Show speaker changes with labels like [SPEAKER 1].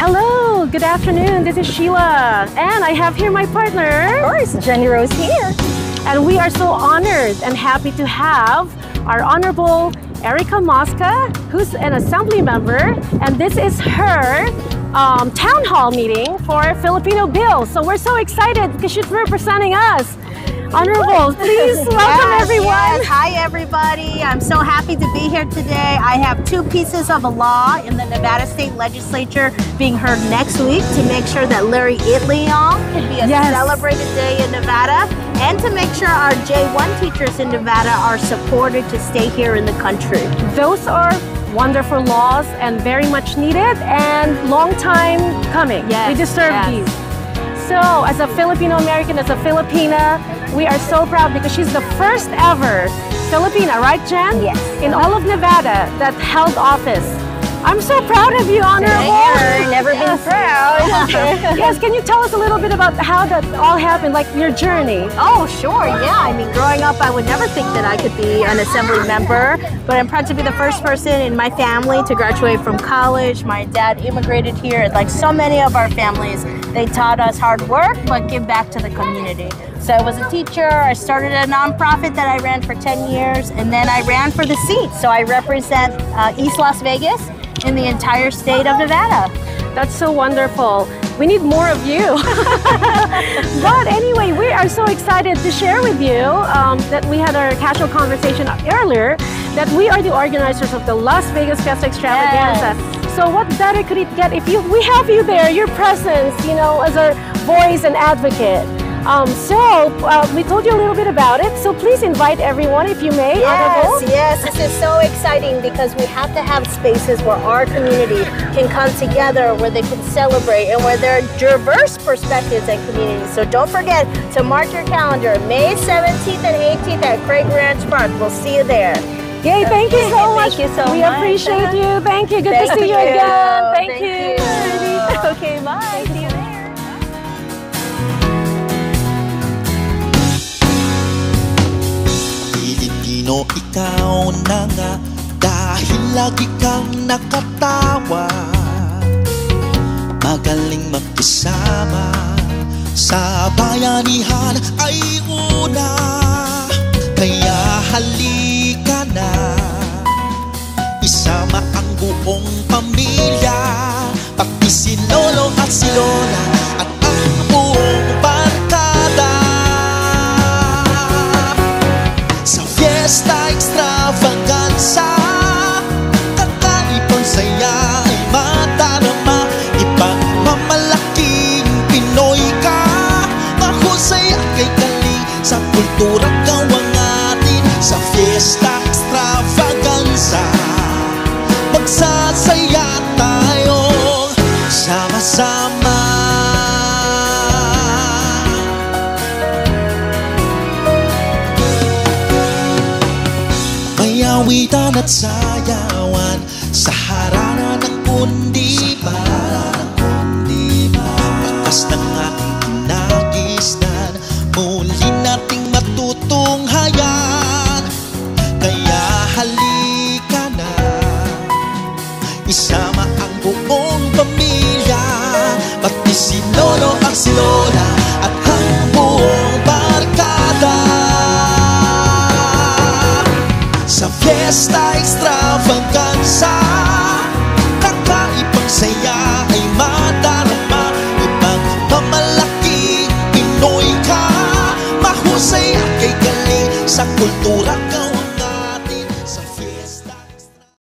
[SPEAKER 1] Hello, good afternoon. This is Sheila, and I have here my partner.
[SPEAKER 2] Of course, Jenny Rose here.
[SPEAKER 1] And we are so honored and happy to have our Honorable Erica Mosca, who's an assembly member, and this is her town hall meeting for Filipino Bills. So we're so excited because she's representing us. Honorable, please welcome everyone.
[SPEAKER 2] Yes. Hi everybody. I'm so happy to be here today. I have two pieces of a law in the Nevada State Legislature being heard next week to make sure that Larry Itliong can be a celebrated day in Nevada, and to make sure our J1 teachers in Nevada are supported to stay here in the country.
[SPEAKER 1] Those are wonderful laws and very much needed and long time coming.
[SPEAKER 2] Yes,
[SPEAKER 1] we deserve these. So as a Filipino American, as a Filipina, we are so proud because she's the first ever Filipina, right Jen?
[SPEAKER 2] Yes.
[SPEAKER 1] In all of Nevada that held office. I'm so proud of you, Honorable.
[SPEAKER 2] Never been proud.
[SPEAKER 1] Yes, can you tell us a little bit about how that all happened, like your journey?
[SPEAKER 2] Oh, sure, yeah. I mean, growing up, I would never think that I could be an assembly member, but I'm proud to be the first person in my family to graduate from college. My dad immigrated here, and like so many of our families, they taught us hard work, but give back to the community. So I was a teacher, I started a nonprofit that I ran for 10 years, and then I ran for the seat. So I represent East Las Vegas in the entire state of Nevada.
[SPEAKER 1] That's so wonderful. We need more of you. But anyway, we are so excited to share with you that we had our casual conversation earlier that we are the organizers of the Las Vegas Fiesta Extravaganza.
[SPEAKER 2] Yes.
[SPEAKER 1] So what better could it get if we have you there, your presence, you know, as a voice and advocate. We told you a little bit about it, so please invite everyone if you may.
[SPEAKER 2] Yes, this is so exciting because we have to have spaces where our community can come together, where they can celebrate, and where there are diverse perspectives and communities. So don't forget to mark your calendar, May 17th and 18th at Craig Ranch Park. We'll see you there.
[SPEAKER 1] Yay, thank you so much.
[SPEAKER 2] Thank you so
[SPEAKER 1] we
[SPEAKER 2] much.
[SPEAKER 1] appreciate you. Thank you. Good to see you again. Thank you.
[SPEAKER 2] Okay, bye. See you there.
[SPEAKER 3] Pilipino, ikaw na nga dahil lagi kang nakatawa. Magaling magkasama sa bayanihan ay una. Kaya halika na, isama ang buong pamilya, pati si Lolo at si Lola at ang buong barkada. Sa Fiesta Extravaganza, kakaibang saya ay madarama. Ipagmamalaking Pinoy ka, mahusay at kay galing sa kultura gawang atin. Sa Fiesta Extravaganza, magsasaya tayong sama-sama. Awitan at sayawan sa harana ng kundiman. Bakas ng ating kinagisnan, muli nating matutunghayan. Kaya halika na, isama ang buong pamilya, pati si Lolo at si Lola at ang buong barkada. Sa Fiesta Extravaganza, kakaibang saya ay madarama. Ipagmamalaking Pinoy ka, mahusay at kay galing sa kultura gawang